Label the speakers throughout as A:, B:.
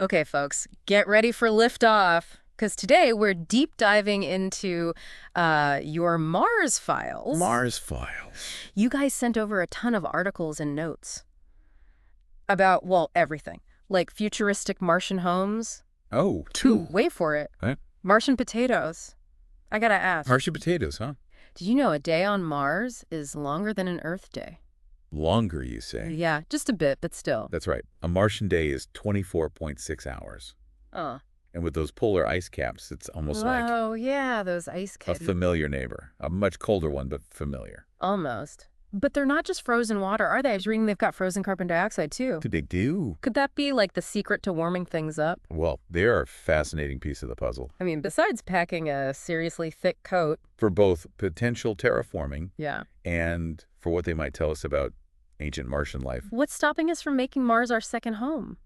A: Okay, folks, get ready for liftoff, because today we're deep diving into your Mars files.
B: Mars files.
A: You guys sent over a ton of articles and notes about, well, everything. Like futuristic Martian homes.
B: Oh,
A: Ooh,
B: two.
A: wait for it.
B: What?
A: Martian potatoes. I gotta ask.
B: Martian potatoes, huh?
A: Did you know a day on Mars is longer than an Earth day?
B: Longer, you say?
A: Yeah, just a bit, but still.
B: That's right. A Martian day is 24.6 hours.
A: Oh.
B: And with those polar ice caps, it's almost like
A: Oh, yeah, those ice
B: a
A: caps.
B: familiar neighbor. A much colder one, but familiar.
A: Almost. But they're not just frozen water, are they? I was reading they've got frozen carbon dioxide, too.
B: They do.
A: Could that be like the secret to warming things up?
B: Well, they're a fascinating piece of the puzzle.
A: I mean, besides packing a seriously thick coat.
B: For both potential terraforming
A: Yeah.
B: and for what they might tell us about ancient Martian life.
A: What's stopping us from making Mars our second home?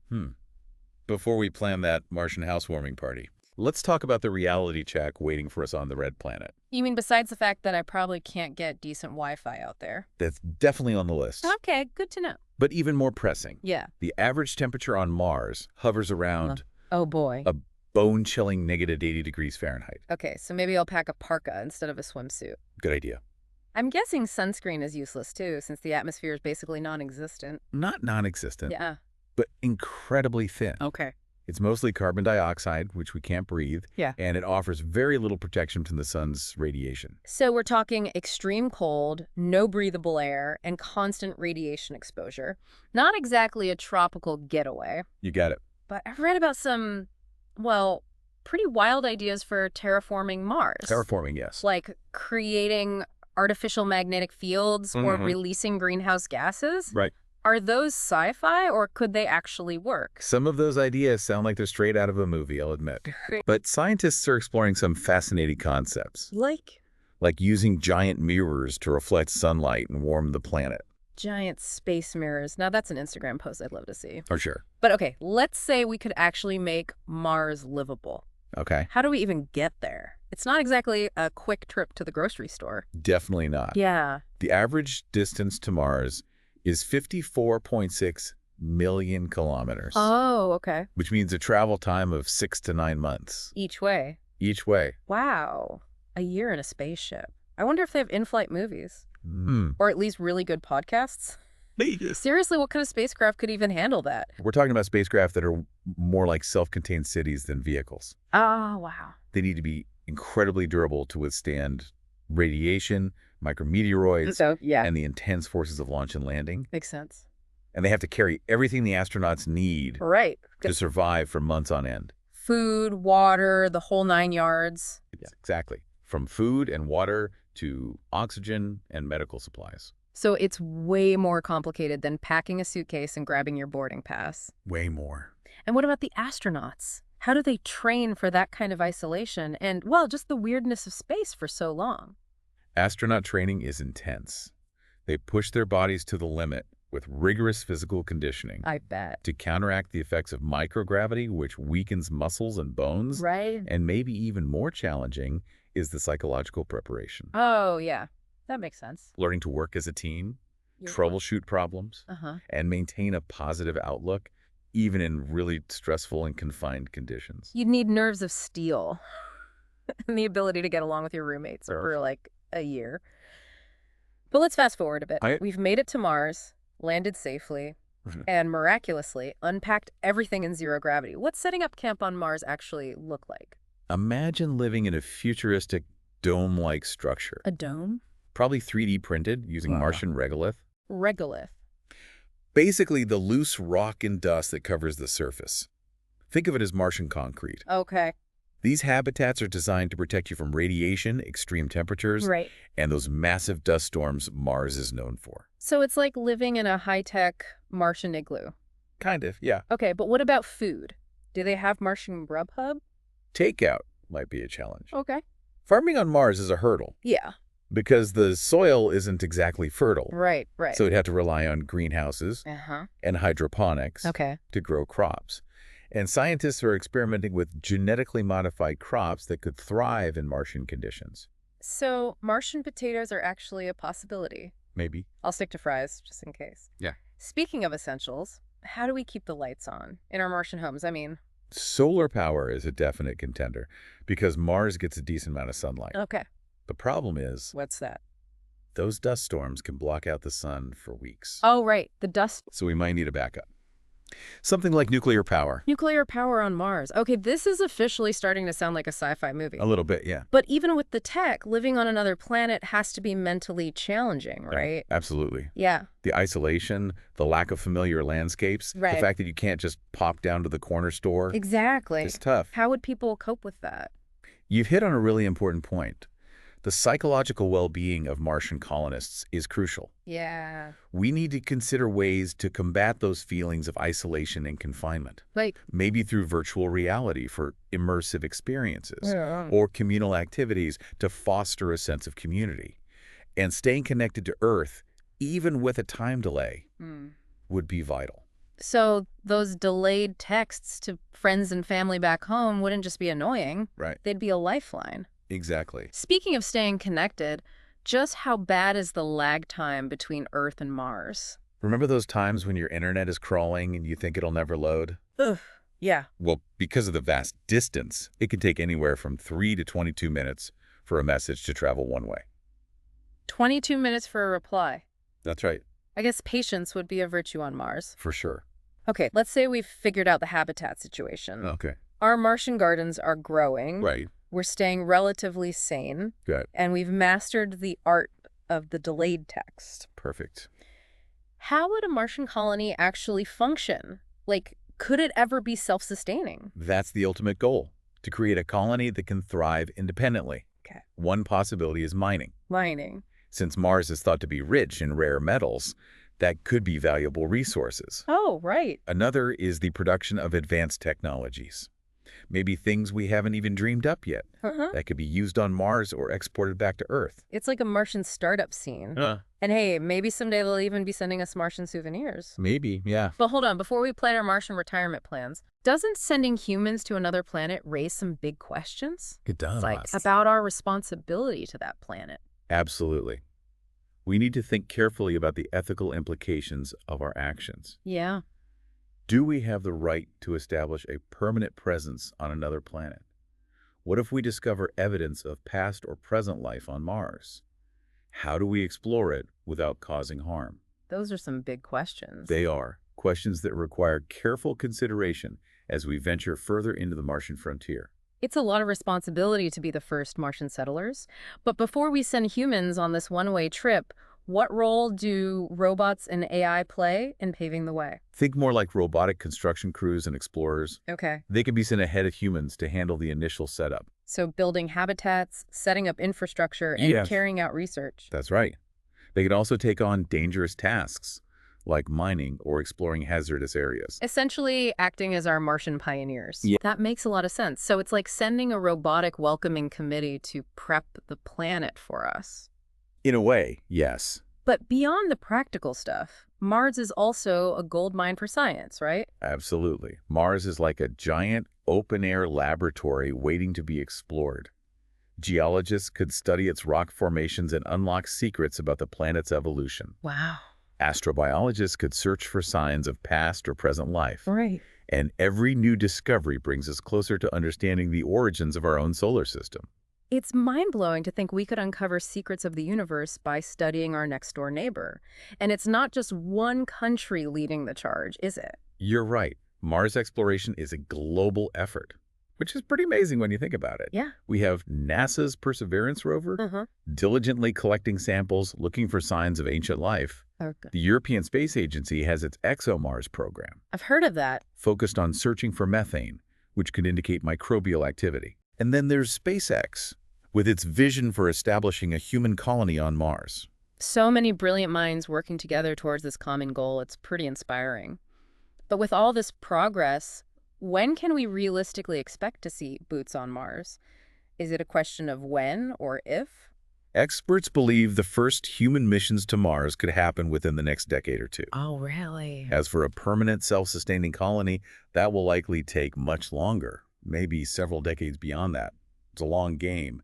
B: Before we plan that Martian housewarming party, let's talk about the reality check waiting for us on the red planet.
A: You mean besides the fact that I probably can't get decent Wi-Fi out there?
B: That's definitely on the list.
A: Okay, good to know.
B: But even more pressing,
A: Yeah.
B: the average temperature on Mars hovers around
A: Oh, boy.
B: a bone-chilling negative 80 degrees Fahrenheit.
A: Okay, so maybe I'll pack a parka instead of a swimsuit.
B: Good idea.
A: I'm guessing sunscreen is useless, too, since the atmosphere is basically non-existent.
B: Not non-existent,
A: Yeah.
B: but incredibly thin.
A: Okay.
B: It's mostly carbon dioxide, which we can't breathe,
A: Yeah.
B: and it offers very little protection from the sun's radiation.
A: So we're talking extreme cold, no breathable air, and constant radiation exposure. Not exactly a tropical getaway.
B: You got it.
A: But I've read about some, well, pretty wild ideas for terraforming Mars.
B: Terraforming, yes.
A: Like creating artificial magnetic fields or
B: Mhm.
A: releasing greenhouse gases.
B: Right.
A: Are those sci-fi or could they actually work?
B: Some of those ideas sound like they're straight out of a movie, I'll admit. But scientists are exploring some fascinating concepts, like using giant mirrors to reflect sunlight and warm the planet.
A: Giant space mirrors. Now that's an Instagram post I'd love to see.
B: For sure.
A: But okay, let's say we could actually make Mars livable.
B: Okay.
A: How do we even get there? It's not exactly a quick trip to the grocery store.
B: Definitely not.
A: Yeah.
B: The average distance to Mars is 54.6 million kilometers,
A: Oh, okay.
B: which means a travel time of 6 to 9 months
A: Each way.
B: each way.
A: Wow. A year in a spaceship. I wonder if they have in-flight movies.
B: Hmm.
A: Or at least really good podcasts. Seriously, what kind of spacecraft could even handle that?
B: We're talking about spacecraft that are more like self-contained cities than vehicles.
A: Oh, wow.
B: They need to be incredibly durable to withstand radiation, micrometeoroids,
A: So, yeah.
B: and the intense forces of launch and landing.
A: Makes sense.
B: And they have to carry everything the astronauts need
A: Right.
B: to survive for months on end.
A: Food, water, the whole 9 yards.
B: Yeah, exactly. From food and water to oxygen and medical supplies.
A: So it's way more complicated than packing a suitcase and grabbing your boarding pass.
B: Way more.
A: And what about the astronauts? How do they train for that kind of isolation and, well, just the weirdness of space for so long?
B: Astronaut training is intense. They push their bodies to the limit with rigorous physical conditioning
A: I bet.
B: to counteract the effects of microgravity, which weakens muscles and bones.
A: Right?
B: And maybe even more challenging is the psychological preparation.
A: Oh, yeah. That makes sense.
B: Learning to work as a team,
A: You're-
B: troubleshoot problems,
A: Uh-huh.
B: and maintain a positive outlook, even in really stressful and confined conditions.
A: You'd need nerves of steel and the ability to get along with your roommates for like a year. But let's fast forward a bit. We've made it to Mars, landed safely, and miraculously unpacked everything in zero gravity. What's setting up camp on Mars actually look like?
B: Imagine living in a futuristic dome-like structure,
A: A dome?
B: probably 3D printed using Martian regolith.
A: Regolith.
B: Basically, the loose rock and dust that covers the surface. Think of it as Martian concrete.
A: Okay.
B: These habitats are designed to protect you from radiation, extreme temperatures,
A: Right.
B: and those massive dust storms Mars is known for.
A: So it's like living in a high-tech Martian igloo.
B: Kind of, yeah.
A: Okay, but what about food? Do they have Martian Grubhub?
B: Takeout might be a challenge.
A: Okay.
B: Farming on Mars is a hurdle
A: Yeah.
B: because the soil isn't exactly fertile.
A: Right, right.
B: So it'd have to rely on greenhouses
A: Uh-huh.
B: and hydroponics
A: Okay.
B: to grow crops. And scientists are experimenting with genetically modified crops that could thrive in Martian conditions.
A: So Martian potatoes are actually a possibility.
B: Maybe.
A: I'll stick to fries, just in case.
B: Yeah.
A: Speaking of essentials, how do we keep the lights on in our Martian homes? I mean,
B: Solar power is a definite contender because Mars gets a decent amount of sunlight.
A: okay.
B: The problem is
A: What's that?
B: those dust storms can block out the sun for weeks.
A: Oh, right. The dust.
B: So we might need a backup. Something like nuclear power.
A: Nuclear power on Mars. Okay, this is officially starting to sound like a sci-fi movie.
B: A little bit, yeah.
A: But even with the tech, living on another planet has to be mentally challenging, right?
B: Yeah, absolutely.
A: Yeah.
B: The isolation, the lack of familiar landscapes,
A: Right.
B: the fact that you can't just pop down to the corner store.
A: Exactly.
B: It's tough.
A: How would people cope with that?
B: You've hit on a really important point. The psychological well-being of Martian colonists is crucial.
A: Yeah.
B: We need to consider ways to combat those feelings of isolation and confinement.
A: Like,
B: Maybe through virtual reality for immersive experiences,
A: yeah.
B: or communal activities to foster a sense of community. And staying connected to Earth, even with a time delay, would be vital.
A: So those delayed texts to friends and family back home wouldn't just be annoying.
B: Right.
A: They'd be a lifeline.
B: Exactly.
A: Speaking of staying connected, just how bad is the lag time between Earth and Mars?
B: Remember those times when your internet is crawling and you think it'll never load?
A: Ugh. Yeah.
B: Well, because of the vast distance, it can take anywhere from 3 to 22 minutes for a message to travel one way.
A: 22 minutes for a reply.
B: That's right.
A: I guess patience would be a virtue on Mars.
B: For sure.
A: Okay, let's say we've figured out the habitat situation.
B: Okay.
A: Our Martian gardens are growing.
B: Right.
A: We're staying relatively sane.
B: Good.
A: And we've mastered the art of the delayed text.
B: Perfect.
A: How would a Martian colony actually function? Like, could it ever be self-sustaining?
B: That's the ultimate goal, to create a colony that can thrive independently.
A: Okay.
B: One possibility is mining.
A: Mining.
B: Since Mars is thought to be rich in rare metals, that could be valuable resources.
A: Oh, right.
B: Another is the production of advanced technologies. Maybe things we haven't even dreamed up yet that could be used on Mars or exported back to Earth.
A: It's like a Martian startup scene. And hey, maybe someday they'll even be sending us Martian souvenirs.
B: Maybe, yeah.
A: But hold on, before we plan our Martian retirement plans, doesn't sending humans to another planet raise some big questions?
B: It does.
A: Like about our responsibility to that planet.
B: Absolutely. We need to think carefully about the ethical implications of our actions.
A: Yeah.
B: Do we have the right to establish a permanent presence on another planet? What if we discover evidence of past or present life on Mars? How do we explore it without causing harm?
A: Those are some big questions.
B: They are questions that require careful consideration as we venture further into the Martian frontier.
A: It's a lot of responsibility to be the first Martian settlers. But before we send humans on this one-way trip, what role do robots and AI play in paving the way?
B: Think more like robotic construction crews and explorers.
A: Okay.
B: They can be sent ahead of humans to handle the initial setup.
A: So building habitats, setting up infrastructure, and carrying out research.
B: That's right. They can also take on dangerous tasks, like mining or exploring hazardous areas.
A: Essentially acting as our Martian pioneers. Yeah. That makes a lot of sense. So it's like sending a robotic welcoming committee to prep the planet for us.
B: In a way, yes.
A: But beyond the practical stuff, Mars is also a goldmine for science, right?
B: Absolutely. Mars is like a giant open-air laboratory waiting to be explored. Geologists could study its rock formations and unlock secrets about the planet's evolution.
A: Wow.
B: Astrobiologists could search for signs of past or present life.
A: Right.
B: And every new discovery brings us closer to understanding the origins of our own solar system.
A: It's mind-blowing to think we could uncover secrets of the universe by studying our next-door neighbor. And it's not just one country leading the charge, is it?
B: You're right. Mars exploration is a global effort, which is pretty amazing when you think about it.
A: Yeah.
B: We have NASA's Perseverance rover diligently collecting samples, looking for signs of ancient life.
A: Okay.
B: The European Space Agency has its ExoMars program,
A: I've heard of that.
B: focused on searching for methane, which could indicate microbial activity. And then there's SpaceX, with its vision for establishing a human colony on Mars.
A: So many brilliant minds working together towards this common goal. It's pretty inspiring. But with all this progress, when can we realistically expect to see boots on Mars? Is it a question of when or if?
B: Experts believe the first human missions to Mars could happen within the next decade or two.
A: Oh, really?
B: As for a permanent self-sustaining colony, that will likely take much longer, maybe several decades beyond that. It's a long game.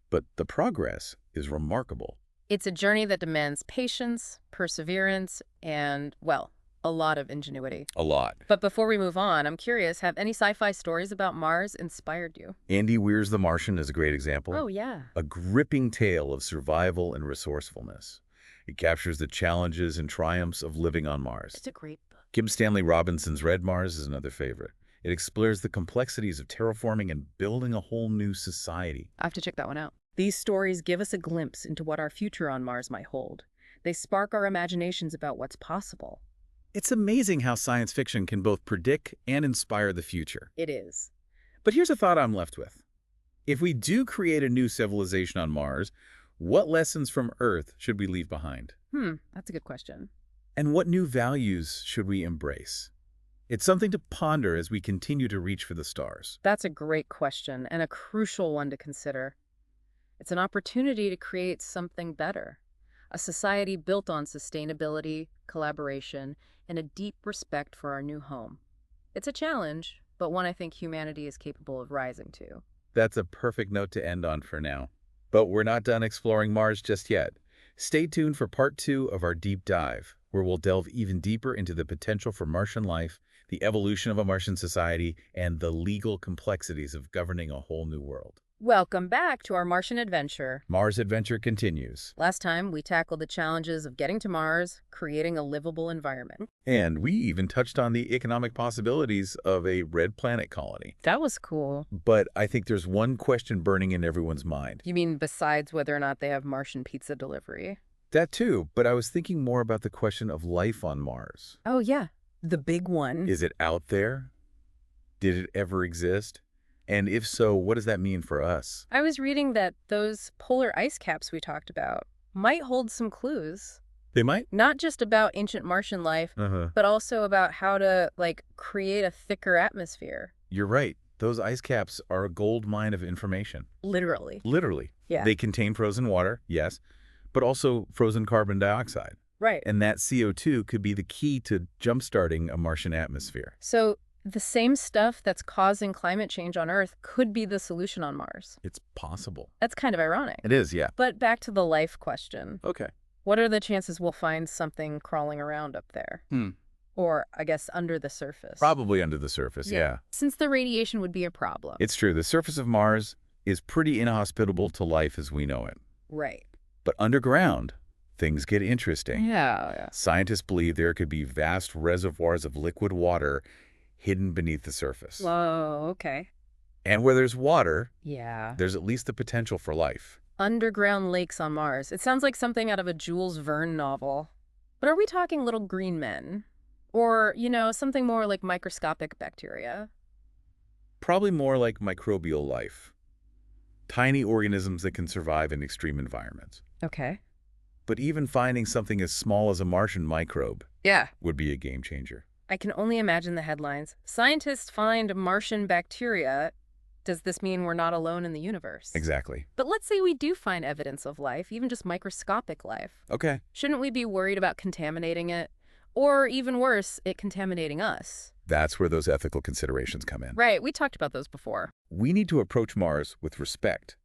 B: But the progress is remarkable.
A: It's a journey that demands patience, perseverance, and, well, A lot of ingenuity.
B: A lot.
A: But before we move on, I'm curious, have any sci-fi stories about Mars inspired you?
B: Andy Weir's The Martian is a great example.
A: Oh, yeah.
B: A gripping tale of survival and resourcefulness. It captures the challenges and triumphs of living on Mars.
A: It's a great book.
B: Kim Stanley Robinson's Red Mars is another favorite. It explores the complexities of terraforming and building a whole new society.
A: I have to check that one out. These stories give us a glimpse into what our future on Mars might hold. They spark our imaginations about what's possible.
B: It's amazing how science fiction can both predict and inspire the future.
A: It is.
B: But here's a thought I'm left with. If we do create a new civilization on Mars, what lessons from Earth should we leave behind?
A: That's a good question.
B: And what new values should we embrace? It's something to ponder as we continue to reach for the stars.
A: That's a great question and a crucial one to consider. It's an opportunity to create something better. A society built on sustainability, collaboration, and a deep respect for our new home. It's a challenge, but one I think humanity is capable of rising to.
B: That's a perfect note to end on for now. But we're not done exploring Mars just yet. Stay tuned for part 2 of our deep dive, where we'll delve even deeper into the potential for Martian life, the evolution of a Martian society, and the legal complexities of governing a whole new world.
A: Welcome back to our Martian adventure.
B: Mars Adventure continues.
A: Last time, we tackled the challenges of getting to Mars, creating a livable environment.
B: And we even touched on the economic possibilities of a red planet colony.
A: That was cool.
B: But I think there's one question burning in everyone's mind.
A: You mean besides whether or not they have Martian pizza delivery?
B: That too, but I was thinking more about the question of life on Mars.
A: Oh, yeah. The big one.
B: Is it out there? Did it ever exist? And if so, what does that mean for us?
A: I was reading that those polar ice caps we talked about might hold some clues.
B: They might?
A: Not just about ancient Martian life, but also about how to, create a thicker atmosphere.
B: You're right. Those ice caps are a gold mine of information.
A: Literally.
B: Literally.
A: Yeah.
B: They contain frozen water, yes, but also frozen carbon dioxide.
A: Right.
B: And that CO2 could be the key to jump-starting a Martian atmosphere.
A: So the same stuff that's causing climate change on Earth could be the solution on Mars.
B: It's possible.
A: That's kind of ironic.
B: It is, yeah.
A: But back to the life question.
B: Okay.
A: What are the chances we'll find something crawling around up there? Or, I guess, under the surface?
B: Probably under the surface, yeah.
A: Since the radiation would be a problem.
B: It's true. The surface of Mars is pretty inhospitable to life as we know it.
A: Right.
B: But underground, things get interesting.
A: Yeah.
B: Scientists believe there could be vast reservoirs of liquid water hidden beneath the surface.
A: Whoa, okay.
B: And where there's water,
A: Yeah.
B: there's at least the potential for life.
A: Underground lakes on Mars. It sounds like something out of a Jules Verne novel. But are we talking little green men? Or, something more like microscopic bacteria?
B: Probably more like microbial life. Tiny organisms that can survive in extreme environments.
A: Okay.
B: But even finding something as small as a Martian microbe would be a game changer.
A: I can only imagine the headlines. Scientists find Martian bacteria. Does this mean we're not alone in the universe?
B: Exactly.
A: But let's say we do find evidence of life, even just microscopic life.
B: Okay.
A: Shouldn't we be worried about contaminating it? Or even worse, it contaminating us?
B: That's where those ethical considerations come in.
A: Right, we talked about those before.
B: We need to approach Mars with respect,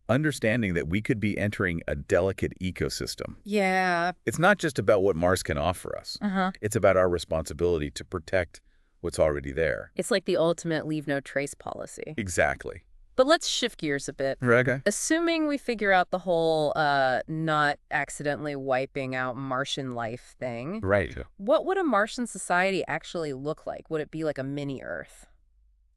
B: understanding that we could be entering a delicate ecosystem.
A: Yeah.
B: It's not just about what Mars can offer us. It's about our responsibility to protect what's already there.
A: It's like the ultimate leave no trace policy.
B: Exactly.
A: But let's shift gears a bit.
B: Okay.
A: Assuming we figure out the whole not accidentally wiping out Martian life thing.
B: Right.
A: What would a Martian society actually look like? Would it be like a mini Earth?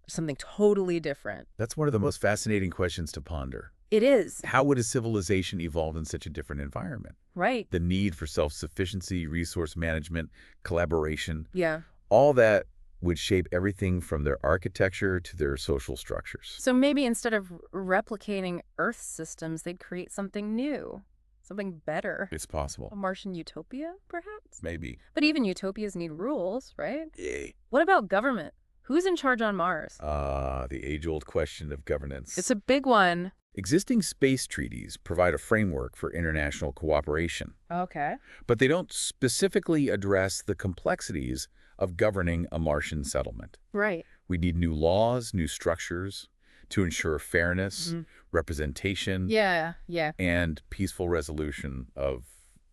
A: Something totally different?
B: That's one of the most fascinating questions to ponder.
A: It is.
B: How would a civilization evolve in such a different environment?
A: Right.
B: The need for self-sufficiency, resource management, collaboration.
A: Yeah.
B: All that would shape everything from their architecture to their social structures.
A: So maybe instead of replicating Earth systems, they'd create something new, something better.
B: It's possible.
A: A Martian utopia, perhaps?
B: Maybe.
A: But even utopias need rules, right?
B: Yeah.
A: What about government? Who's in charge on Mars?
B: The age-old question of governance.
A: It's a big one.
B: Existing space treaties provide a framework for international cooperation,
A: Okay.
B: but they don't specifically address the complexities of governing a Martian settlement.
A: Right.
B: We need new laws, new structures to ensure fairness, representation,
A: Yeah.
B: and peaceful resolution of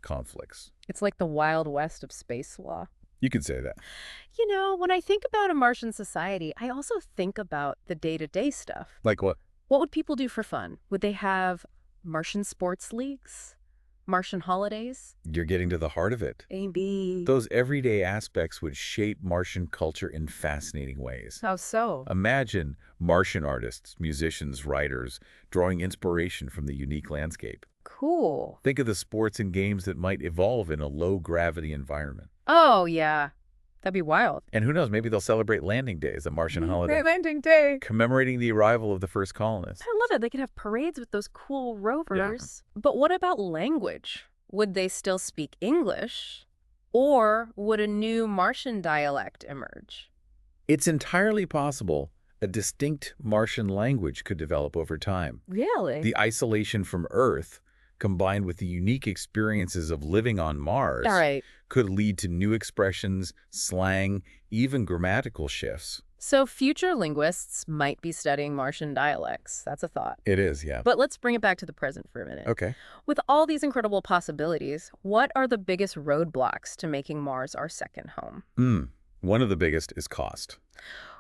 B: conflicts.
A: It's like the Wild West of space law.
B: You could say that.
A: When I think about a Martian society, I also think about the day-to-day stuff.
B: Like what?
A: What would people do for fun? Would they have Martian sports leagues? Martian holidays?
B: You're getting to the heart of it.
A: Maybe.
B: Those everyday aspects would shape Martian culture in fascinating ways.
A: How so?
B: Imagine Martian artists, musicians, writers, drawing inspiration from the unique landscape.
A: Cool.
B: Think of the sports and games that might evolve in a low-gravity environment.
A: Oh, yeah. That'd be wild.
B: And who knows, maybe they'll celebrate Landing Day as a Martian holiday,
A: Great Landing Day.
B: commemorating the arrival of the first colonists.
A: I love it. They could have parades with those cool rovers. Yeah. But what about language? Would they still speak English? Or would a new Martian dialect emerge?
B: It's entirely possible a distinct Martian language could develop over time.
A: Really?
B: The isolation from Earth, combined with the unique experiences of living on Mars, could lead to new expressions, slang, even grammatical shifts.
A: So future linguists might be studying Martian dialects. That's a thought.
B: It is, yeah.
A: But let's bring it back to the present for a minute.
B: Okay.
A: With all these incredible possibilities, what are the biggest roadblocks to making Mars our second home?
B: One of the biggest is cost.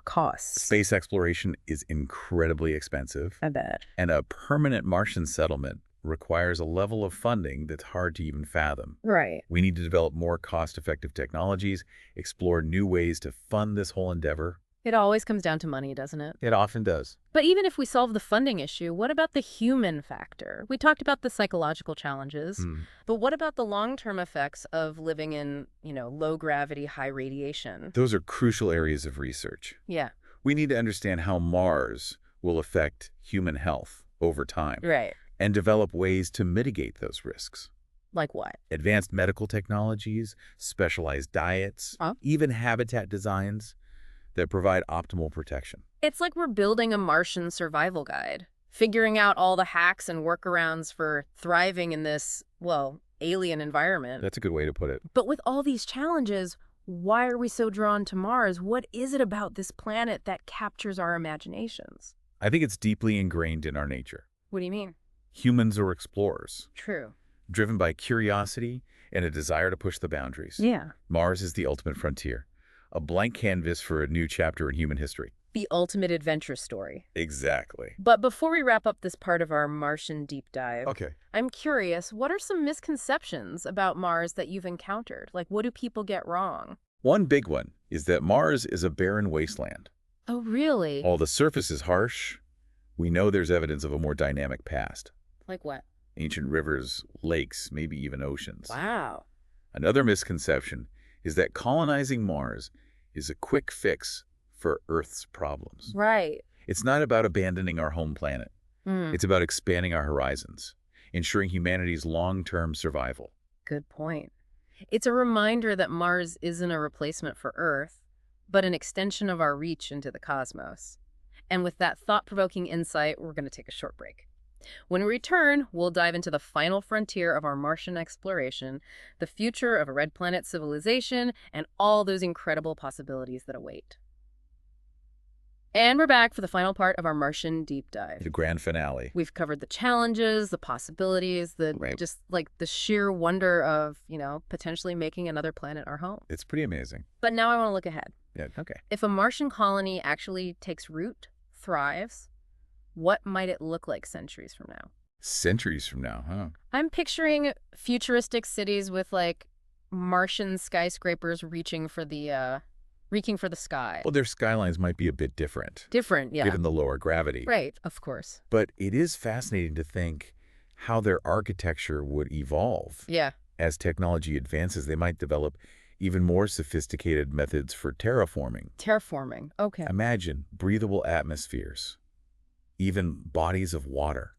A: Costs.
B: Space exploration is incredibly expensive.
A: I bet.
B: And a permanent Martian settlement requires a level of funding that's hard to even fathom.
A: Right.
B: We need to develop more cost-effective technologies, explore new ways to fund this whole endeavor.
A: It always comes down to money, doesn't it?
B: It often does.
A: But even if we solve the funding issue, what about the human factor? We talked about the psychological challenges, but what about the long-term effects of living in, low gravity, high radiation?
B: Those are crucial areas of research.
A: Yeah.
B: We need to understand how Mars will affect human health over time.
A: Right.
B: And develop ways to mitigate those risks.
A: Like what?
B: Advanced medical technologies, specialized diets, even habitat designs that provide optimal protection.
A: It's like we're building a Martian survival guide, figuring out all the hacks and workarounds for thriving in this, alien environment.
B: That's a good way to put it.
A: But with all these challenges, why are we so drawn to Mars? What is it about this planet that captures our imaginations?
B: I think it's deeply ingrained in our nature.
A: What do you mean?
B: Humans are explorers.
A: True.
B: Driven by curiosity and a desire to push the boundaries.
A: Yeah.
B: Mars is the ultimate frontier, a blank canvas for a new chapter in human history.
A: The ultimate adventure story.
B: Exactly.
A: But before we wrap up this part of our Martian deep dive, I'm curious, what are some misconceptions about Mars that you've encountered? Like, what do people get wrong?
B: One big one is that Mars is a barren wasteland.
A: Oh, really?
B: While the surface is harsh, we know there's evidence of a more dynamic past.
A: Like what?
B: Ancient rivers, lakes, maybe even oceans.
A: Wow.
B: Another misconception is that colonizing Mars is a quick fix for Earth's problems.
A: Right.
B: It's not about abandoning our home planet. It's about expanding our horizons, ensuring humanity's long-term survival.
A: Good point. It's a reminder that Mars isn't a replacement for Earth, but an extension of our reach into the cosmos. And with that thought-provoking insight, we're going to take a short break. When we return, we'll dive into the final frontier of our Martian exploration, the future of a red planet civilization, and all those incredible possibilities that await. And we're back for the final part of our Martian deep dive.
B: The grand finale.
A: We've covered the challenges, the possibilities, just like the sheer wonder of, potentially making another planet our home.
B: It's pretty amazing.
A: But now I want to look ahead.
B: Yeah, okay.
A: If a Martian colony actually takes root, thrives, what might it look like centuries from now?
B: Centuries from now, huh?
A: I'm picturing futuristic cities with, Martian skyscrapers reaching for the sky.
B: Well, their skylines might be a bit different.
A: Different, yeah.
B: Given the lower gravity.
A: Right, of course.
B: But it is fascinating to think how their architecture would evolve.
A: Yeah.
B: As technology advances, they might develop even more sophisticated methods for terraforming.
A: Terraforming, okay.
B: Imagine breathable atmospheres, even bodies of water,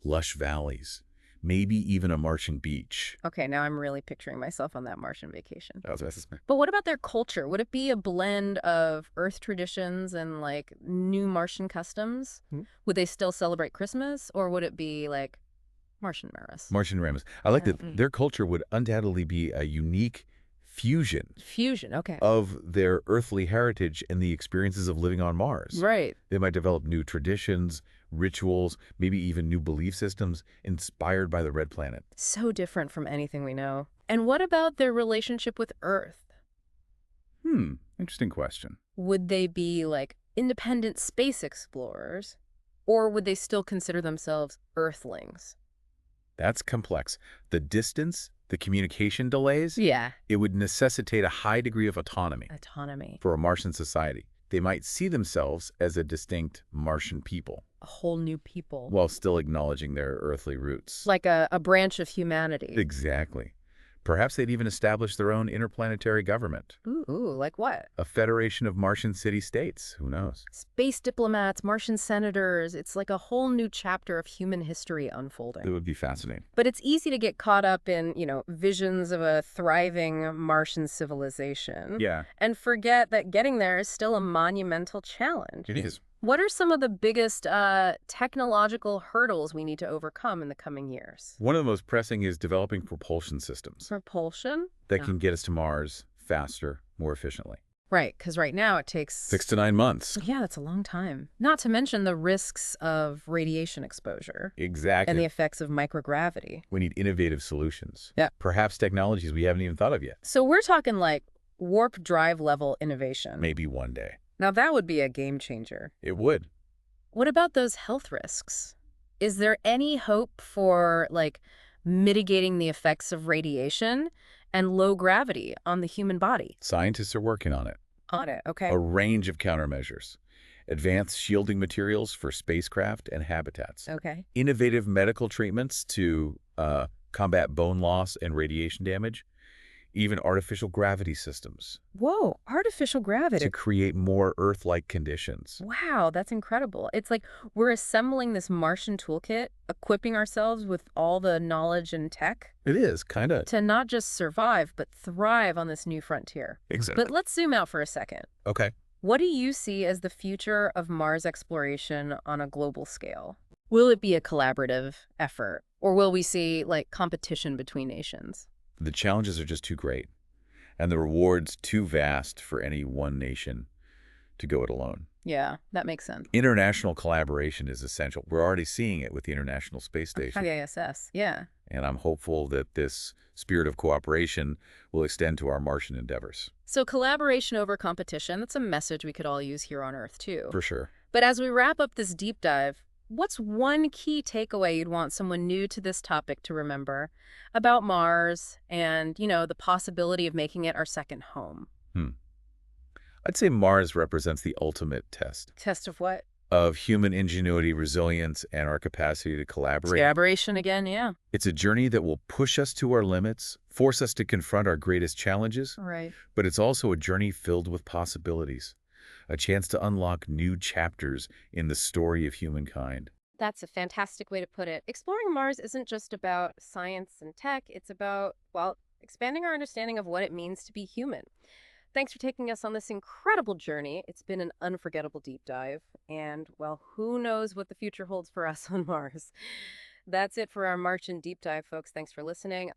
B: lush valleys, maybe even a Martian beach.
A: Okay, now I'm really picturing myself on that Martian vacation.
B: That was
A: But what about their culture? Would it be a blend of Earth traditions and, new Martian customs? Would they still celebrate Christmas, or would it be, Martian Maris?
B: Martian Ramas. I like that their culture would undoubtedly be a unique fusion.
A: Fusion, okay.
B: Of their earthly heritage and the experiences of living on Mars.
A: Right.
B: They might develop new traditions, rituals, maybe even new belief systems inspired by the red planet.
A: So different from anything we know. And what about their relationship with Earth?
B: Interesting question.
A: Would they be like independent space explorers, or would they still consider themselves Earthlings?
B: That's complex. The distance, the communication delays,
A: Yeah.
B: it would necessitate a high degree of autonomy
A: Autonomy.
B: for a Martian society. They might see themselves as a distinct Martian people
A: A whole new people.
B: while still acknowledging their earthly roots.
A: Like a branch of humanity.
B: Exactly. Perhaps they'd even establish their own interplanetary government.
A: Ooh, like what?
B: A federation of Martian city-states. Who knows?
A: Space diplomats, Martian senators. It's like a whole new chapter of human history
B: It
A: unfolding.
B: would be fascinating.
A: But it's easy to get caught up in, visions of a thriving Martian civilization.
B: Yeah,
A: And forget that getting there is still a monumental challenge.
B: it is.
A: What are some of the biggest technological hurdles we need to overcome in the coming years?
B: One of the most pressing is developing propulsion systems
A: Propulsion?
B: that
A: Yeah.
B: can get us to Mars faster, more efficiently.
A: Right, because right now it takes...
B: 6 to 9 months.
A: Yeah, that's a long time. Not to mention the risks of radiation exposure and the
B: Exactly.
A: effects of microgravity.
B: We need innovative solutions.
A: Yeah.
B: Perhaps technologies we haven't even thought of yet.
A: So we're talking like warp drive level innovation.
B: Maybe one day.
A: Now that would be a game changer.
B: It would.
A: What about those health risks? Is there any hope for mitigating the effects of radiation and low gravity on the human body?
B: Scientists are working on it.
A: On it, okay.
B: A range of countermeasures. Advanced shielding materials for spacecraft and habitats.
A: Okay.
B: Innovative medical treatments to combat bone loss and radiation damage. Even artificial gravity systems
A: Whoa, artificial gravity.
B: to create more Earth-like conditions.
A: Wow, that's incredible. It's like we're assembling this Martian toolkit, equipping ourselves with all the knowledge and tech
B: It is, kind of.
A: to not just survive, but thrive on this new frontier.
B: Exactly.
A: But let's zoom out for a second.
B: Okay.
A: What do you see as the future of Mars exploration on a global scale? Will it be a collaborative effort, or will we see competition between nations?
B: The challenges are just too great, and the rewards too vast for any one nation to go it alone.
A: Yeah, that makes sense.
B: International collaboration is essential. We're already seeing it with the International Space Station.
A: ISS, yeah.
B: And I'm hopeful that this spirit of cooperation will extend to our Martian endeavors.
A: So collaboration over competition, that's a message we could all use here on Earth, too.
B: For sure.
A: But as we wrap up this deep dive, what's one key takeaway you'd want someone new to this topic to remember about Mars and, the possibility of making it our second home?
B: I'd say Mars represents the ultimate test
A: Test of what?
B: of human ingenuity, resilience, and our capacity to collaborate.
A: Collaboration again, yeah.
B: It's a journey that will push us to our limits, force us to confront our greatest challenges,
A: Right.
B: but it's also a journey filled with possibilities, a chance to unlock new chapters in the story of humankind.
A: That's a fantastic way to put it. Exploring Mars isn't just about science and tech. It's about, expanding our understanding of what it means to be human. Thanks for taking us on this incredible journey. It's been an unforgettable deep dive. And, who knows what the future holds for us on Mars. That's it for our Martian deep dive, folks. Thanks for listening.